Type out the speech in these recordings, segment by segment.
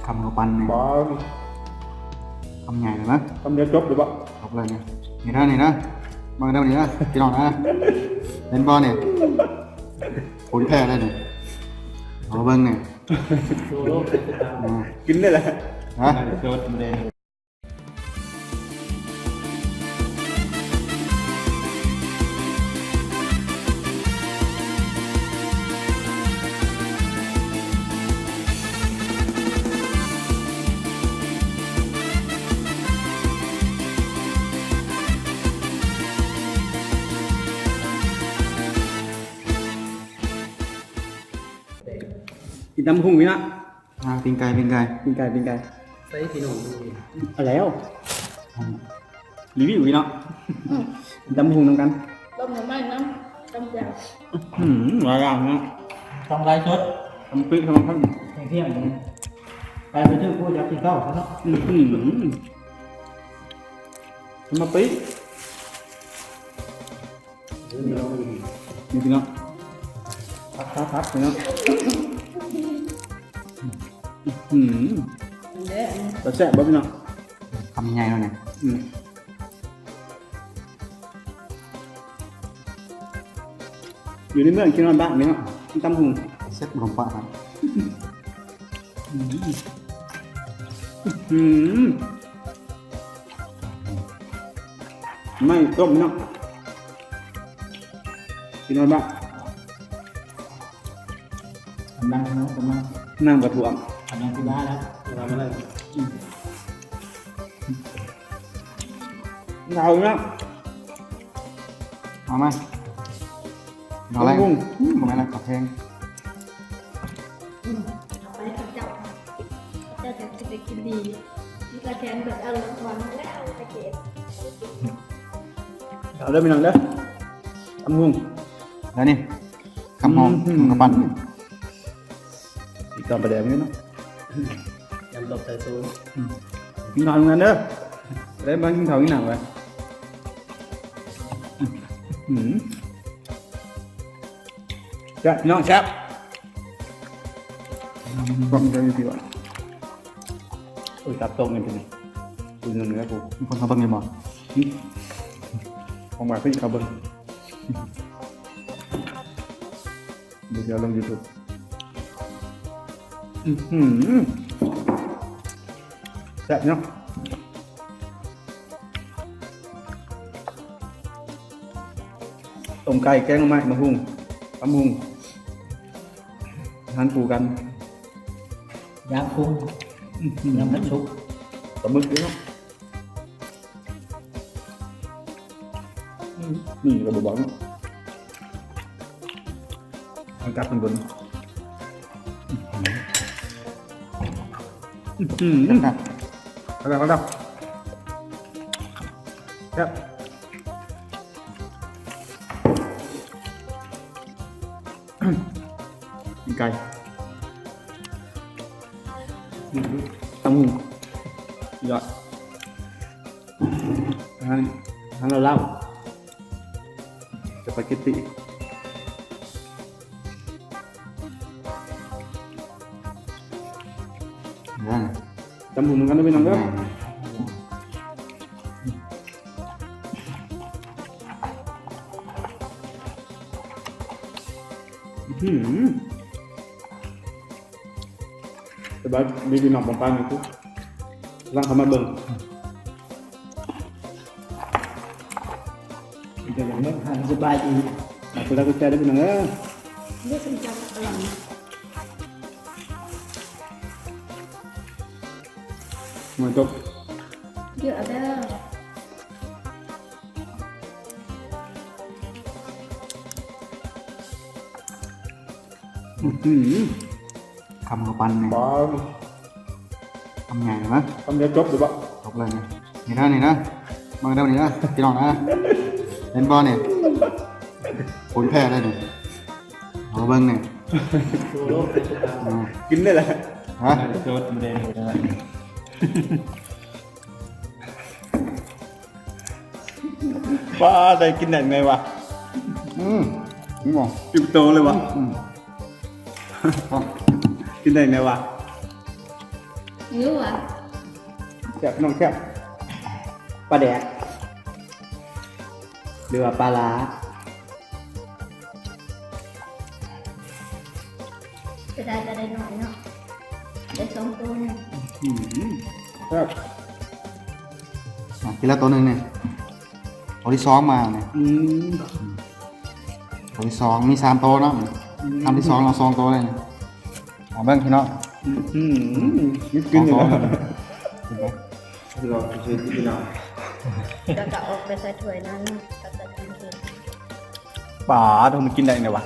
คำเขาปันเนี่ย บ่ คำใหญ่เลยนะ ทำเดียวจบหรือเปล่า จบเลยเนี่ยนี่นะมาเดี๋ยวนี้นะพี่น้องนะเล่นบอลเนี่ยผลแพ้ได้เนี่ยเอาเบิ้งเนี่ย กินได้แหละ ฮะ โดดมันเอง กินตำพุงพี่นะ ปิงไก่ ปิงไก่ ใส่พี่น้องดู เอาแล้วรีวิวพี่เนาะกินตำพุงน้ำกัน ต้มน้ำมันน้ำต้มแจ่ว หลายอย่างเนาะ ช่องไลฟ์สด ทำปิ๊กทำข้าว เที่ยงนี้ไปไปถึงกูจะกินข้าวซะเนาะ ทำมาปิ๊กนี่พี่เนาะพักพี่เนาะอันเด้ออันนี้ แต่แซ่บบ่พี่เนาะ คำใหญ่เลยเนี่ย อยู่ในเมืองกินนอนบ้านนี่เนาะกินตำพุง เซ็ตลมปะครับ ไม่ต้มเนาะกินนอนบ้าน กำลังน้องกำลัง น้ำกระถ่วม กำลังที่บ้านแล้วทำอะไร เราเนาะ เอาไหมเอาอะไรมาไหมล่ะขอเพลง เอาไปให้เจ้าเจ้าจะไปกินดีมีกระแทนแบบเอาลงวันแล้วตะเกียบ เอาเด้อพี่น้องเด้อตำพุง แล้วนี่คำมองคำปัน อีกตอนประเดี๋ยวนี้เนาะ ยำตบใส่ซูน กินนอนกันเด้อได้บ้านกินข้าวกินหนังไว้แซ่บพี่น้องแซ่บฟังใจดีกว่าโอ้ยตับตรงกันเป็นไงดูเนื้อกู มีคนเขาเบิ่งเลยบ่ ของมาขึ้นคาร์บอนเดี๋ยวลงยูทูบแซ่บเนาะต้มไก่แกงไม้มะฮุ่งตำฮุ่งทานปูกัน ย่างกุ้งย่างผัดชุบ ปลาหมึกด้วยเนาะนี่เราบอกเนาะทางกลับเป็นบน ครับ เอาละครับครับไก่ตำหูยอดทานเราเล่าสปาเกตตี้ตำหูเหมือนกันด้วยพี่น้องครับแต่บ้านมีพี่น้องบางปางอยู่ทุกร่างเขามาเบิ่ง จะอย่างนี้ทานสบายดี คุณรักคุณใจได้พี่น้องเอ้ย เลือกเป็นเจ้าอร่อย มาจบ เยอะเด้อ คำเขาปันเนี่ย บ่ คำใหญ่เลยนะ ทำเดียวจบหรือเปล่า จบเลยเนี่ยนี่นะมาเดี๋ยวนี้นะพี่น้องนะเล่นบอลเนี่ยผลแพ้ได้เนี่ยเอาเบิ้งเนี่ย กินได้แหละ ฮะ โดดมันเอง ป้าได้กินได้ไงวะ นี่บอก จุดโตเลยวะ กินได้ไหมวะ รู้อ่ะ แซ่บน้องแซ่บปลาแดกหรือว่าปลาล้า จะได้หน่อยเนาะได้สองตัวเนี่ย ครับ กินแล้วตัวหนึ่งเนี่ยตัวที่สองมาเนี่ย ตัวที่สองมี3ตัวเนาะทำที่สองเรา2ตัวเลยเนี่ยเบิ้งพี่น้อง ยึดกินอยู่ สอง นะ ตัว เราซื้อที่ไหน ก็จะออกไปใส่ถ้วยนั้นก็จะกินเอง ป๋าทำมันกินได้ไงวะ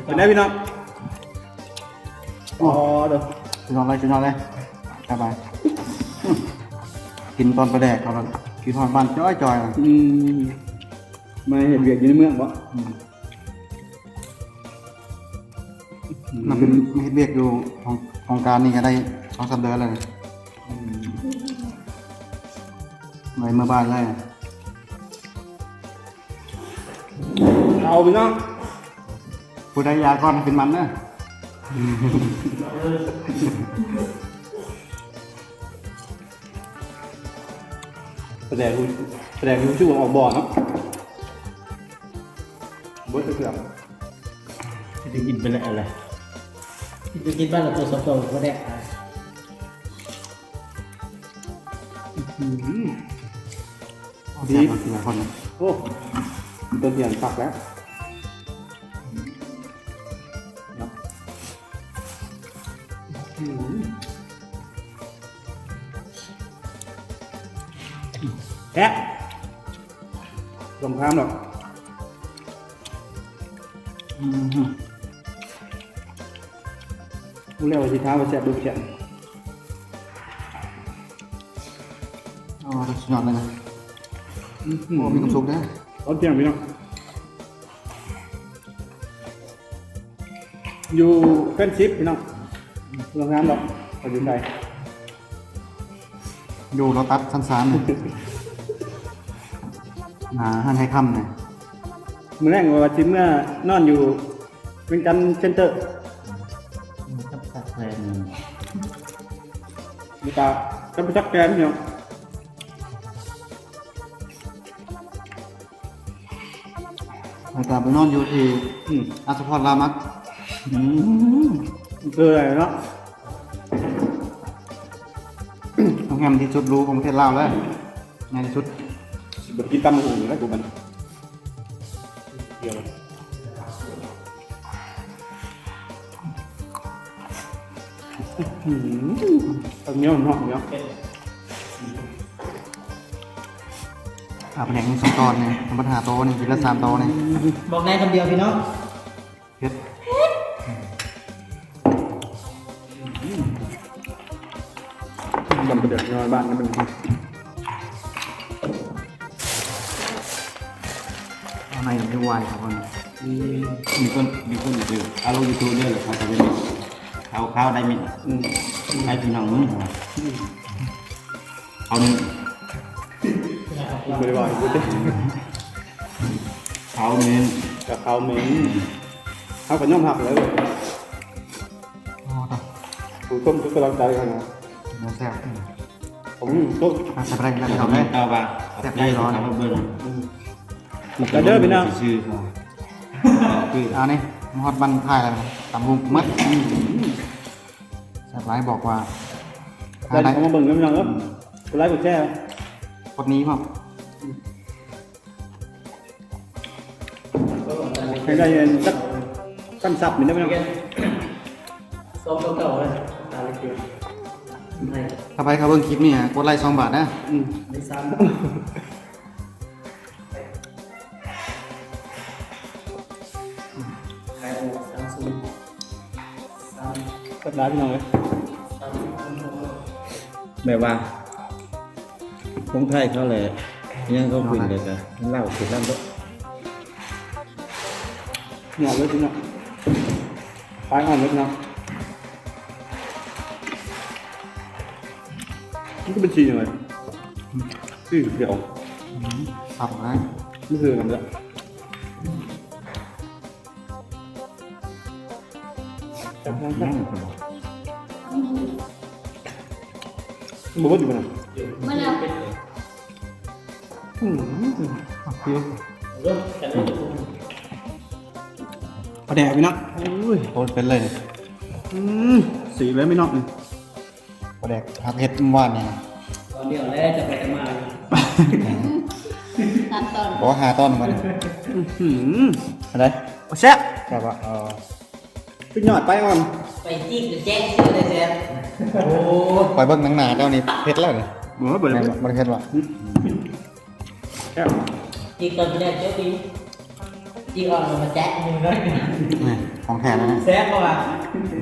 เป็นไงพี่น้องอ๋อเด้อ กินนอนเลยสบายกินตอนประแดกเขาแล้วกินตอนบ้านจ้อยๆเลย มาเห็นเวียกอยู่ในเมืองปะ มันเป็นเฮ็ดเบียกอยู่ของการนี่ก็ได้2-3 เดือนเลยไปเมื่อบ้านเลย เอาพี่น้อง ผู้ใดยาก้อนเป็นมันนะ แสดงรู้ชื่อว่าออกบ่อเนาะบดเสือก จะกินไปแล้วอะไรจะกินบ้านเราตัวสองตัวก็ได้ ดีกินหลายคนนะ โอ้ต้นเทียนฝักแล้วแอะลงข้ามหรอกกูเรียกว่าสีเท้าไปแซ่บดูแซ่บ อ๋อสุดยอดเลยนะโอ้มีความสุขนะ ตอนเที่ยงพี่น้องอยู่เฟนชิปพี่น้องโรงงานหรอกไปอยู่ไหน อยู่เราตัดสั้นๆเลยหันให้ค่ำเลย เมื่อแรกว่าชิมเมื่อนอนอยู่เป็นกันเซ็นเตอร์ ต้องตัดแรง มีตากันไปชักแกนพี่น้อง อาจารย์ไปนอนอยู่ที่อาสพรรามัก เจออะไรเนาะ โรงแรมที่สุดรู้ของประเทศลาวแล้วในที่สุด แบบกินตำหูแล้วกูมันเดี๋ยวตอนนี้มันหอมเนาะ แผนกมี2 ตอนเนี่ยธรรมดาโตนี่กินละ3 โตเนี่ย บอกนายคำเดียวพี่น้อง เฮ็ด ดำเดือดนอนบ้านนี่มัน อะไรไม่ไหวครับคน มีคนอยู่เอาลงยูทูบด้วยเหรอครับจะเป็นข้าวได้ไหมให้พี่น้องมึงเอาหนึ่ง ไม่ได้บอกกูจะ ข้าวหนึ่ง กับเขาเหม็นเขากับย่อมหักแล้วเลย อ๋อครับ กูต้มทุกกำลังใจกันนะ เนื้อแซ่บ ผมต้ม ใส่ไปได้แล้ว เอา พี่น้อง ไหม เลย เอาป่ะได้ร้อนเอาเบิ้ล กระเด้อพี่น้อง ชื่อคือ เอานี่ฮอตบันถ่ายอะไรตำบุ้งมัดแซ่บหลายบอกว่าหา ได้ ได้ เขามาเบิ่งกันพี่น้องครับกูไลค์กูแชร์ คนนี้ป่ะ ให้ได้เงินสักขั้นสับหนึ่งได้ไหมน้อง ส้มเก่าๆเลยตาเล็ก ถ้าไปเขาเบิ่งคลิปนี่กดไลค์2 บาทนะ ไม่ซ้ำใครเอา30 สักได้พี่น้องเลย แบบว่าคงไทยเขาเลยยังเขาขึ้นเลยกันเล่าคือเล่า หยอดเลยพี่น้องปลายอ่อนเลยพี่น้องนี่ก็เป็นชีอะไรชื่อเดียว สับนะ นี่คืออะไรเนี่ย บ่บ่อยู่บ่น่ะ มันแล้ว ปลาแดกพี่น้อง โคตรเป็นเลย สีเลยพี่น้อง ปลาแดกหักเห็ดหวานเนี่ย ตอนเดียวแล้วจะไปจะมา ตามตอน บอกว่าหาต้นมัน อะไรแซ่บ แบบว่า พี่ยอดไปก่อน ไปจิ้มแจ้งชื่อเลยแซ่บโอ้ ปล่อยเบิ้งหนังหนาเจ้านี่เผ็ดแล้วเนี่ย บอกว่าเปิด มันเผ็ดว่ะ แซ่บ จิ้มตอนแรกเจ้าปีจิ้มอ่อนมาแจ๊กมึงเลย นี่ของแท้แล้วเนี่ย แซ่บป่ะ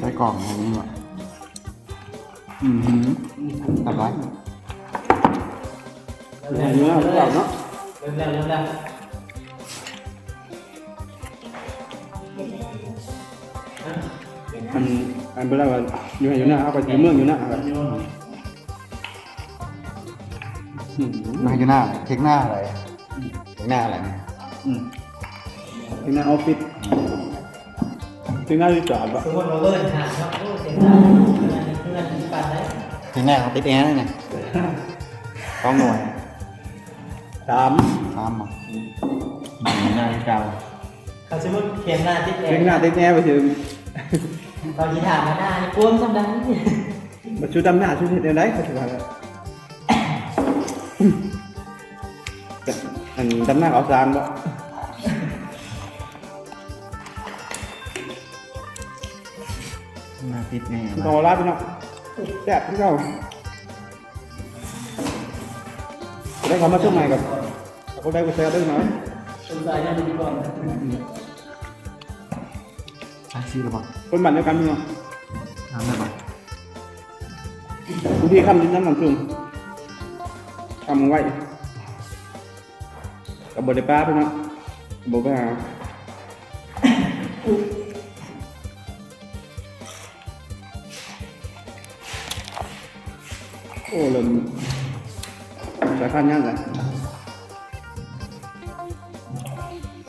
ใส่กล่องอะไรนี่ว่ะตัดไว้ เนื้อเปล่าเนาะ เร็วอันเป็นอะไรอยู่หน้าเอาไปอยู่เมืองอยู่หน้า มาอยู่หน้าเค้กหน้าอะไรเค้กหน้าอะไรเนี่ย ที่หน้าออฟฟิศที่หน้าที่จอดวะ สมมติเราเบิร์นหาครับโอ้เสียงดังเพื่อนที่ปันได้ เค้กหน้าเขาติดแอร์เลยเนี่ยต้องหน่วย สาม ตามมา หน้าเก่าเขาสมมติเขียนหน้าที่แ เพียงหน้าติดแน่ไปถึง ตอนที่ถามมาหน้านี่กวนซ้ำดัง มาชูดำหน้าชูเห็ดอะไรเขาถือว่าอันดำหน้าเอาซานบ่ มาติดแน่ ต้องเอาลาไปเนาะแซ่บที่เราได้เขามาช่วยใหม่กับเขาได้กูแซ่บได้ไหม สงสัยนั่นดีก่อน ใช่สิหรือเปล่า คนบ้านเดียวกันเนาะ ทำได้ปะ บางทีคำดิ้นน้ำหนักจุ่มคำไว้กับบทได้ป้าไปเนาะบอกไปหาโอ้เริ่มสายพันธุ์ยังไง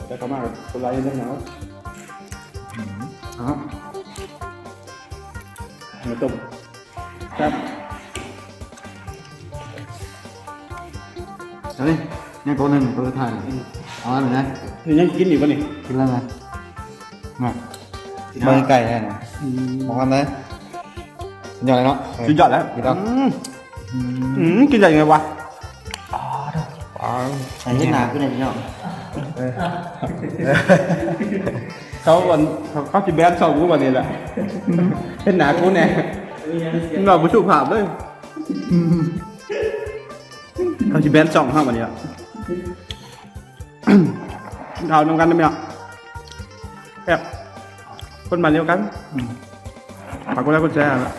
แต่เขามากับคนร้ายยังไงเนาะ อ๋อ มาต้มครับ เฮ้ยเนี่ยตัวหนึ่งตัวสุดท้ายเอาอะไรนะ นี่ยังกินอยู่ปะนี่ กินแล้วไงน่ะเบอร์ไก่แน่นอนมองกันเลยสุดยอดเลยเนาะ สุดยอดแล้ว กินแล้ว กินได้ยังไงวะ ใส่ที่หนาขึ้นเลยพี่น้อง เขาจะแบนสองกูวันนี้แหละเป็นหนากูแน่หน่อยผู้ชูภาพเลยเขาจะแบนสองห้าวันนี้ละเราทำกันได้ไหมอ่ะแบบคนมาเดียวกันฝากกูแล้วกูแชร์ละ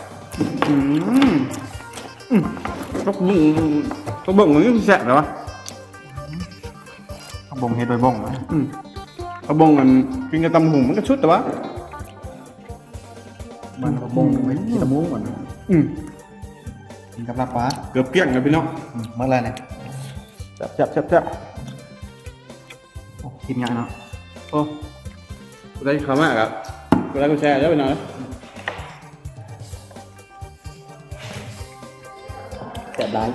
ก็บ่งมันก็แสบแล้ววะ ข้าวบงเฮ็ดโดยบงนะ กระบงมันกินกระตำหุงมันก็ชุดแต่ว่า มันข้าวบงไว้กินตะมูก่อนกินกับลาบปลา เกือบเกลี้ยงเลยพี่น้อง เมื่อไรเนี่ย แซ่บ กินยังเนาะ โอ้กูได้ข้าวมากครับกูได้กูแชร์แล้วไปหน่อยแซ่บร้าย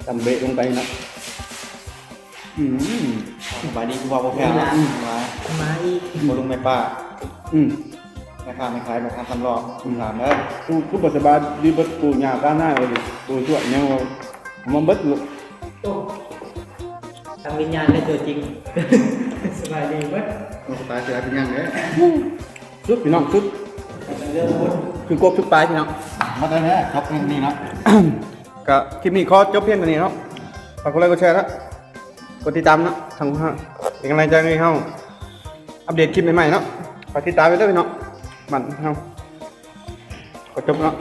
ตำเบะลงไปนะ สบายดีกูบอกโอเคนะมาอีกโมลุงแม่ป้าแม่ค้าไม่ขายแม่ค้าทำรอบคุณถามแล้ว กูบสบายดีบัดกูหยาบด้านหน้าเลยกูช่วยเนี่ยมันบัดลูก ทำวิญญาณได้ตัวจริงสบายดีเว้ย มันตายเสียเป็นยังไง ชุดพี่น้องชุดคือกบชุดปลายพี่น้อง มาได้แล้วครับนี่เนาะ ก็คลิปนี้ขอจบเพียงเท่านี้เนาะฝากกดไลค์กดแชร์นะกดติดตามนะทางห้างเป็นกำลังใจให้เฮาอัปเดตคลิปใหม่ๆเนาะฝากติดตามไปด้วยเนาะมันเฮาขอจบเนาะ